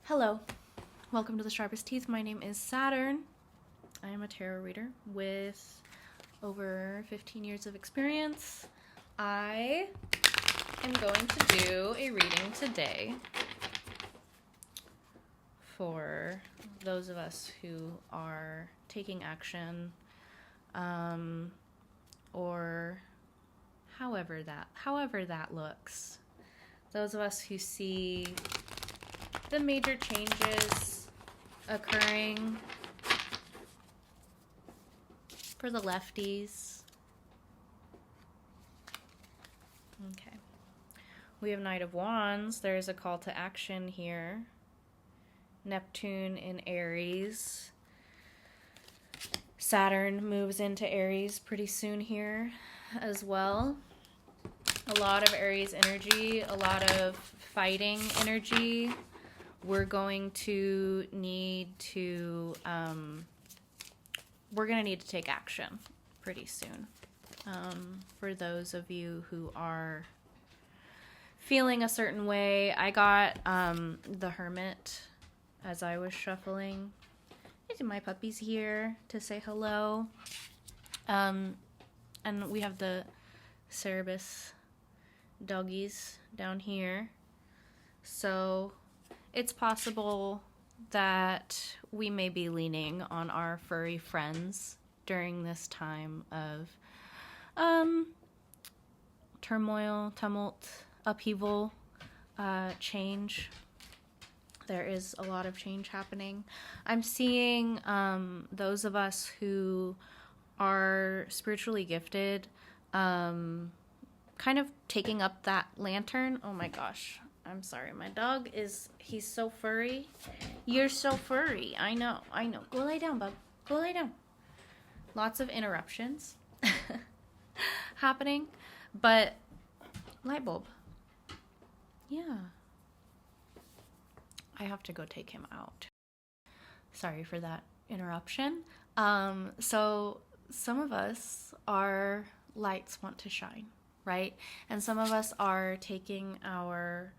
Hello, welcome to the Sharpest Teeth. My name is Saturn. I am a tarot reader with over 15 years of experience. I am going to do a reading today for those of us who are taking action, or however that looks. Those of us who see the major changes occurring for the lefties. Okay. We have Knight of Wands. There's a call to action here. Neptune in Aries. Saturn moves into Aries pretty soon here as well. A lot of Aries energy, a lot of fighting energy. We're going to need to take action pretty soon. For those of you who are feeling a certain way, I got the Hermit as I was shuffling. My puppy's here to say hello. And we have the Cerebus doggies down here. So it's possible that we may be leaning on our furry friends during this time of turmoil, tumult, upheaval, change. There is a lot of change happening. I'm seeing those of us who are spiritually gifted kind of taking up that lantern. Oh my gosh. I'm sorry. My dog he's so furry. You're so furry. I know. Go lay down, bub. Go lay down. Lots of interruptions happening. But light bulb. Yeah. I have to go take him out. Sorry for that interruption. So some of us, our lights want to shine, right? And some of us are taking our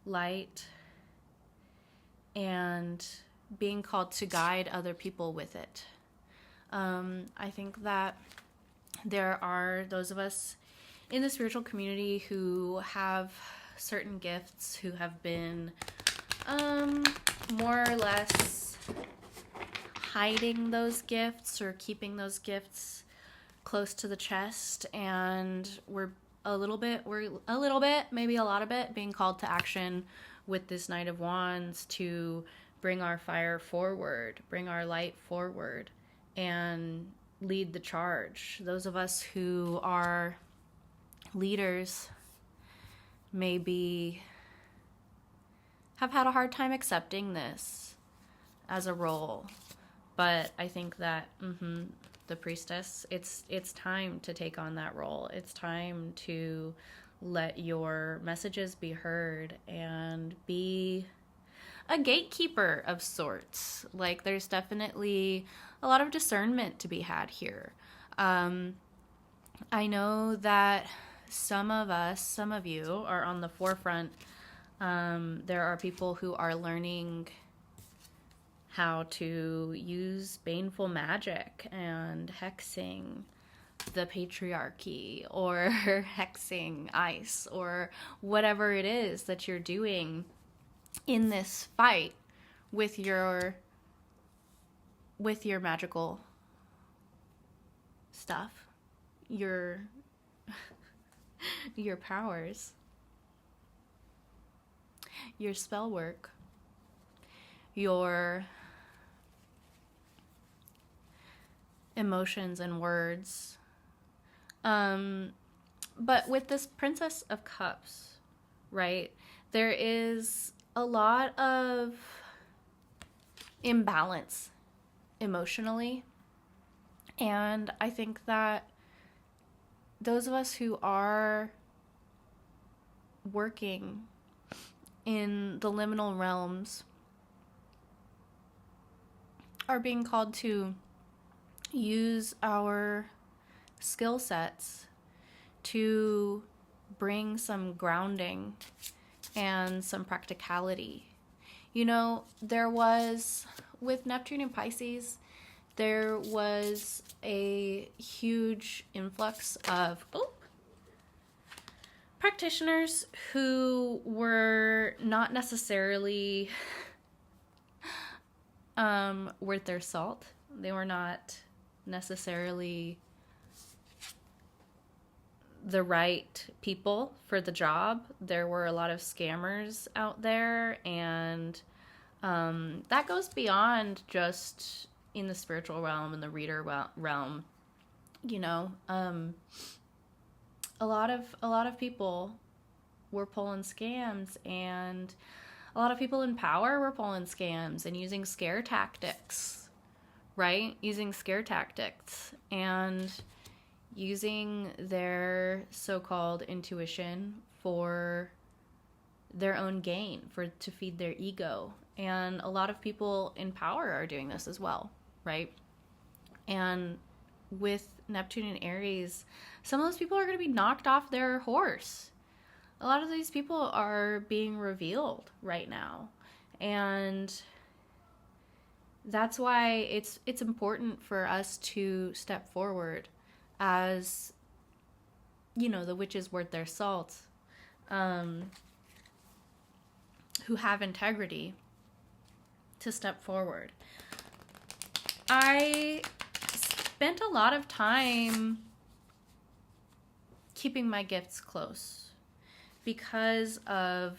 light and being called to guide other people with it. I think that there are those of us in the spiritual community who have certain gifts, who have been more or less hiding those gifts or keeping those gifts close to the chest, and we're a little bit, maybe a lot of it, being called to action with this Knight of Wands to bring our fire forward, bring our light forward, and lead the charge. Those of us who are leaders maybe have had a hard time accepting this as a role, but I think that the priestess, it's time to take on that role. It's time to let your messages be heard and be a gatekeeper of sorts. Like, there's definitely a lot of discernment to be had here. I know that some of you are on the forefront. There are people who are learning how to use baneful magic and hexing the patriarchy, or hexing ice, or whatever it is that you're doing in this fight with your magical stuff, your powers, your spell work, your emotions and words. But with this Princess of Cups, right, there is a lot of imbalance emotionally. And I think that those of us who are working in the liminal realms are being called to use our skill sets to bring some grounding and some practicality There was, with Neptune and Pisces, there was a huge influx of practitioners who were not necessarily worth their salt. They were not necessarily the right people for the job. There were a lot of scammers out there, and that goes beyond just in the spiritual realm and the reader realm. A lot of people were pulling scams, and a lot of people in power were pulling scams and using scare tactics, right? Using scare tactics and using their so-called intuition for their own gain, to feed their ego. And a lot of people in power are doing this as well, right? And with Neptune and Aries, some of those people are going to be knocked off their horse. A lot of these people are being revealed right now. And that's why it's important for us to step forward as, the witches worth their salt, who have integrity, to step forward. I spent a lot of time keeping my gifts close because of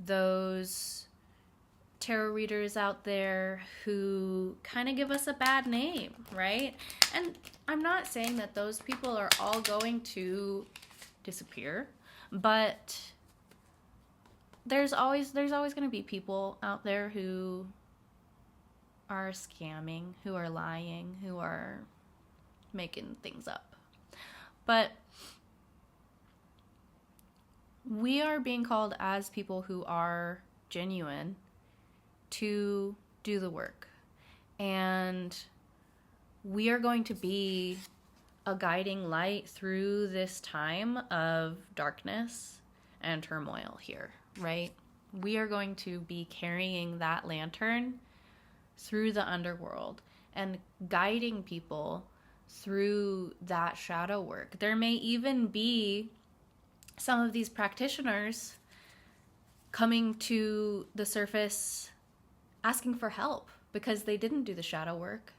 those tarot readers out there who kind of give us a bad name, right? And I'm not saying that those people are all going to disappear, but there's always going to be people out there who are scamming, who are lying, who are making things up. But we are being called as people who are genuine to do the work. And we are going to be a guiding light through this time of darkness and turmoil here, right? We are going to be carrying that lantern through the underworld and guiding people through that shadow work. There may even be some of these practitioners coming to the surface asking for help because they didn't do the shadow work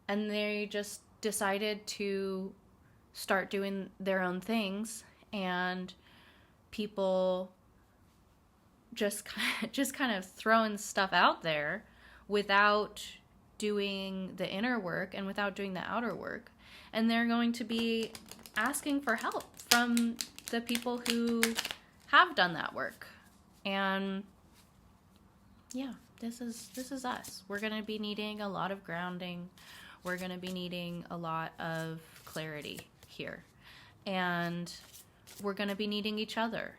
and they just decided to start doing their own things, and people just kind of throwing stuff out there without doing the inner work and without doing the outer work. And they're going to be asking for help from the people who have done that work. And yeah, this is us. We're going to be needing a lot of grounding. We're going to be needing a lot of clarity here. And we're going to be needing each other.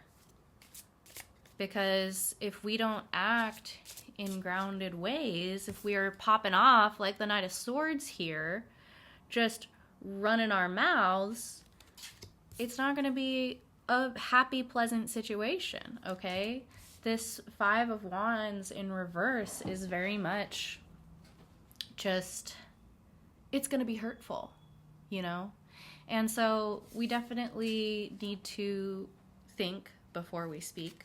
Because if we don't act in grounded ways, if we are popping off like the Knight of Swords here, just running our mouths, it's not going to be a happy, pleasant situation, okay? This Five of Wands in reverse is very much just, it's going to be hurtful, And so we definitely need to think before we speak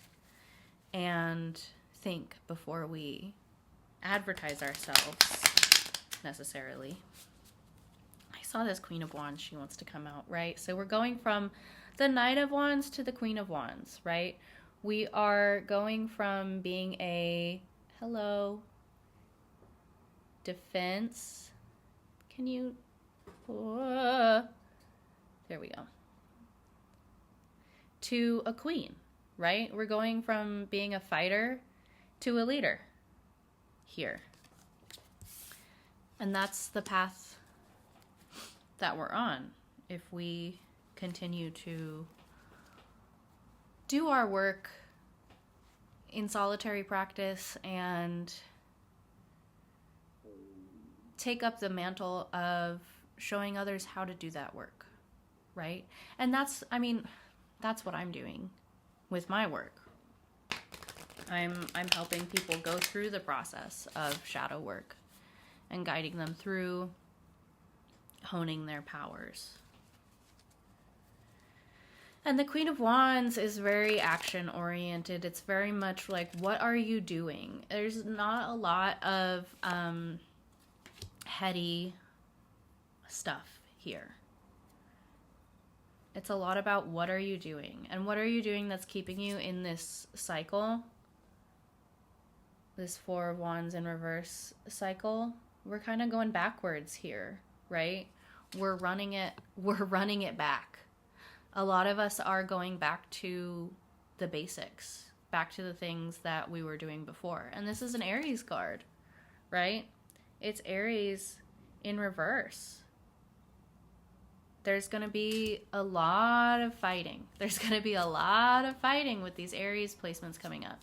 and think before we advertise ourselves necessarily. I saw this Queen of Wands. She wants to come out, right? So we're going from the Knight of Wands to the Queen of Wands, right? We are going from being a, defense. Can you, there we go. To a queen, right? We're going from being a fighter to a leader here. And that's the path that we're on if we continue to do our work in solitary practice and take up the mantle of showing others how to do that work, right? And that's what I'm doing with my work. I'm helping people go through the process of shadow work and guiding them through honing their powers. And the Queen of Wands is very action oriented. It's very much like, what are you doing? There's not a lot of heady stuff here. It's a lot about what are you doing? And what are you doing that's keeping you in this cycle? This Four of Wands in reverse cycle. We're kind of going backwards here, right? We're running it back. A lot of us are going back to the basics, back to the things that we were doing before. And this is an Aries card, right? It's Aries in reverse. There's going to be a lot of fighting. There's going to be a lot of fighting with these Aries placements coming up.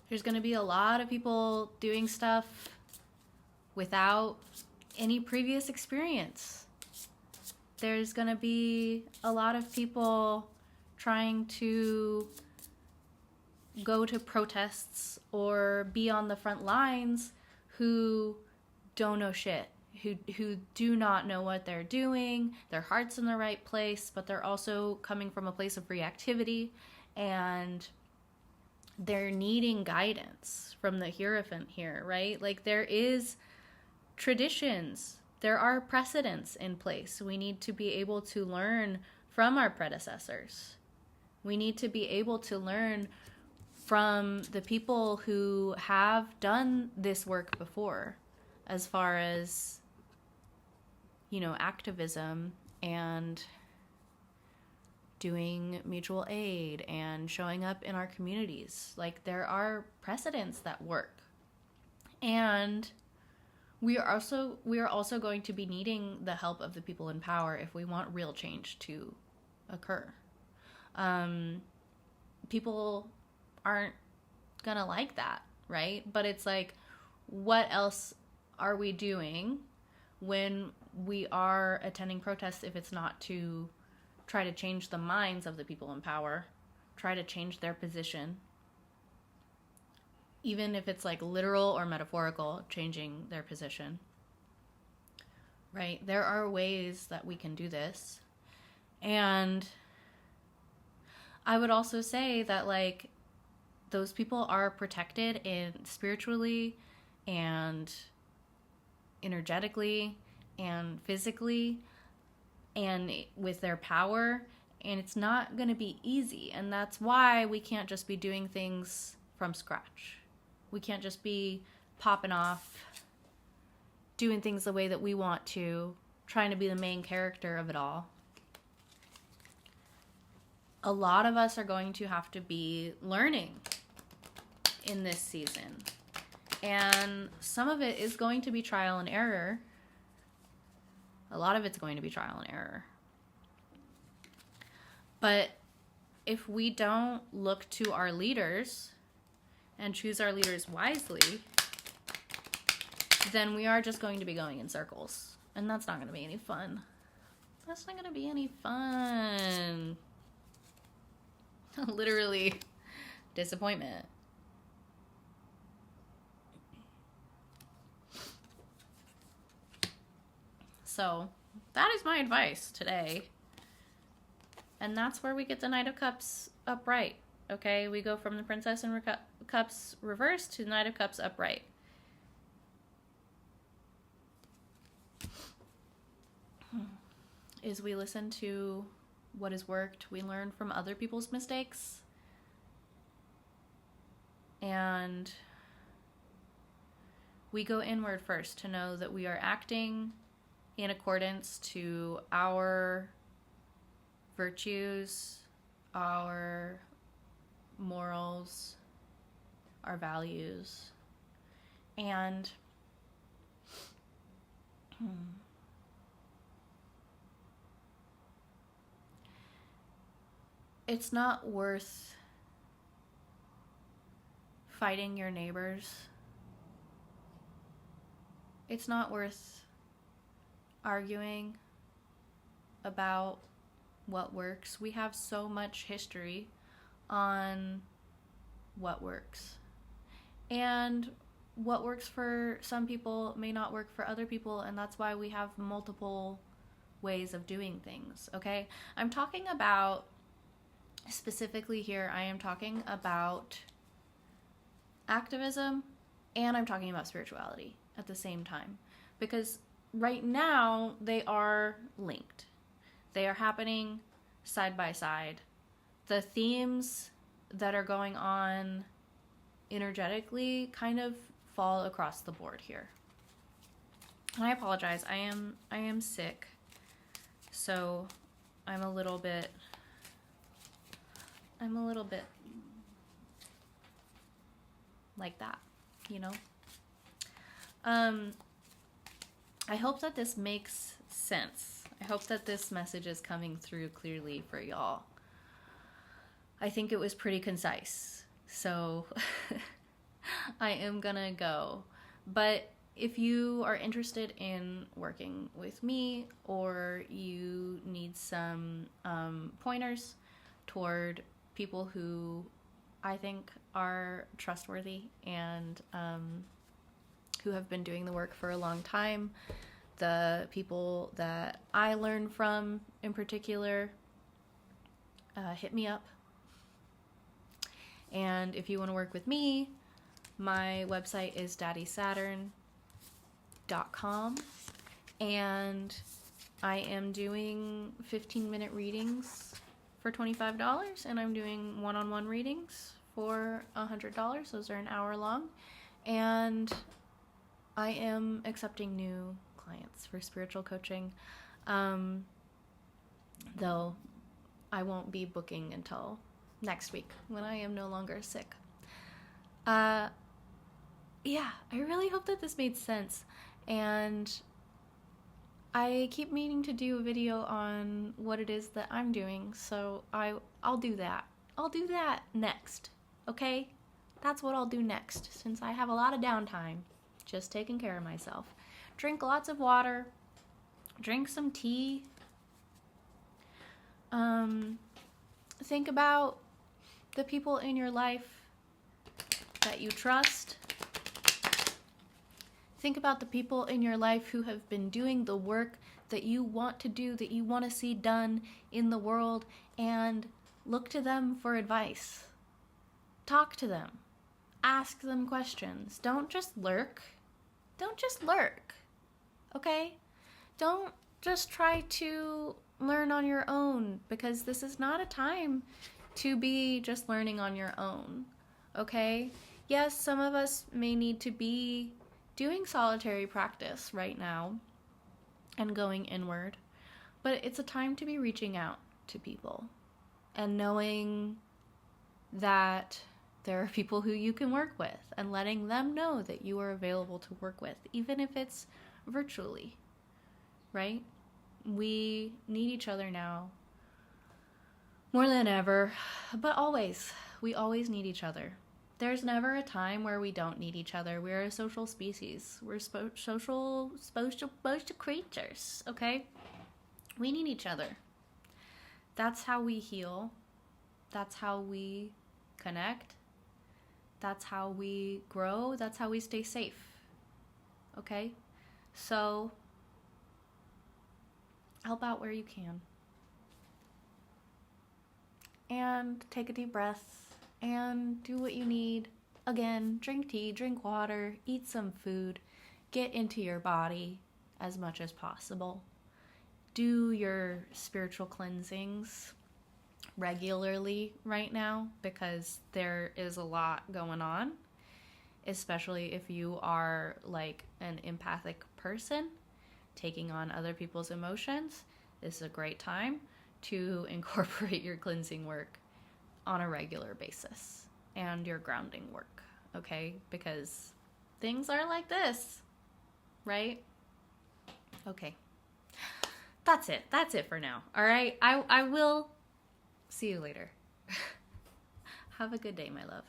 There's going to be a lot of people doing stuff without any previous experience. There's going to be a lot of people trying to go to protests or be on the front lines who don't know shit, who do not know what they're doing. Their heart's in the right place, but they're also coming from a place of reactivity, and they're needing guidance from the Hierophant here, right? Like, there is traditions. There are precedents in place. We need to be able to learn from our predecessors. We need to be able to learn from the people who have done this work before, as far as, you know, activism and doing mutual aid and showing up in our communities. Like, there are precedents that work. And we are also going to be needing the help of the people in power if we want real change to occur. People aren't gonna like that, right? But it's like, what else are we doing when we are attending protests if it's not to try to change the minds of the people in power, try to change their position? Even if it's like literal or metaphorical, changing their position, right? There are ways that we can do this. And I would also say that, like, those people are protected in spiritually and energetically and physically and with their power, and it's not going to be easy. And that's why we can't just be doing things from scratch. We can't just be popping off, doing things the way that we want to, trying to be the main character of it all. A lot of us are going to have to be learning in this season. And some of it is going to be trial and error. A lot of it's going to be trial and error. But if we don't look to our leaders and choose our leaders wisely, then we are just going to be going in circles. And that's not going to be any fun. That's not going to be any fun. Literally, disappointment. So, that is my advice today. And that's where we get the Knight of Cups upright. Okay, we go from the Princess in Cups reversed to the Knight of Cups upright. Is we listen to what has worked, we learn from other people's mistakes, and we go inward first to know that we are acting in accordance to our virtues, our morals, our values, and it's not worth fighting your neighbors. It's not worth arguing about what works. We have so much history on what works. And what works for some people may not work for other people, and that's why we have multiple ways of doing things, okay? I'm talking about, specifically here, I am talking about activism and I'm talking about spirituality at the same time, because right now they are linked. They are happening side by side. The themes that are going on energetically kind of fall across the board here. And I apologize. I am sick. So I'm a little bit like that, you know? I hope that this makes sense. I hope that this message is coming through clearly for y'all. I think it was pretty concise. So I am gonna go. But if you are interested in working with me, or you need some pointers toward people who I think are trustworthy and who have been doing the work for a long time, the people that I learn from in particular, hit me up. And if you want to work with me, my website is daddysaturn.com, and I am doing 15-minute readings for $25, and I'm doing one-on-one readings for $100. Those are an hour long, and I am accepting new clients for spiritual coaching, though I won't be booking until next week when I am no longer sick. Yeah, I really hope that this made sense, and I keep meaning to do a video on what it is that I'm doing, so I'll do that. I'll do that next, okay? That's what I'll do next, since I have a lot of downtime, just taking care of myself. Drink lots of water, drink some tea, think about the people in your life that you trust. Think about the people in your life who have been doing the work that you want to do, that you want to see done in the world, and look to them for advice. Talk to them. Ask them questions. Don't just lurk. Don't just lurk. Okay? Don't just try to learn on your own, because this is not a time to be just learning on your own. Okay? Yes, some of us may need to be doing solitary practice right now and going inward, but it's a time to be reaching out to people and knowing that there are people who you can work with, and letting them know that you are available to work with, even if it's virtually, right? We need each other now more than ever, but always. We always need each other. There's never a time where we don't need each other. We're a social species. We're social creatures, okay? We need each other. That's how we heal. That's how we connect. That's how we grow. That's how we stay safe, okay? So help out where you can. And take a deep breath. And do what you need. Again, drink tea, drink water, eat some food, get into your body as much as possible. Do your spiritual cleansings regularly right now, because there is a lot going on, especially if you are like an empathic person taking on other people's emotions. This is a great time to incorporate your cleansing work on a regular basis, and your grounding work, okay? Because things are like this, right? Okay. That's it. That's it for now. All right? I will see you later. Have a good day, my love.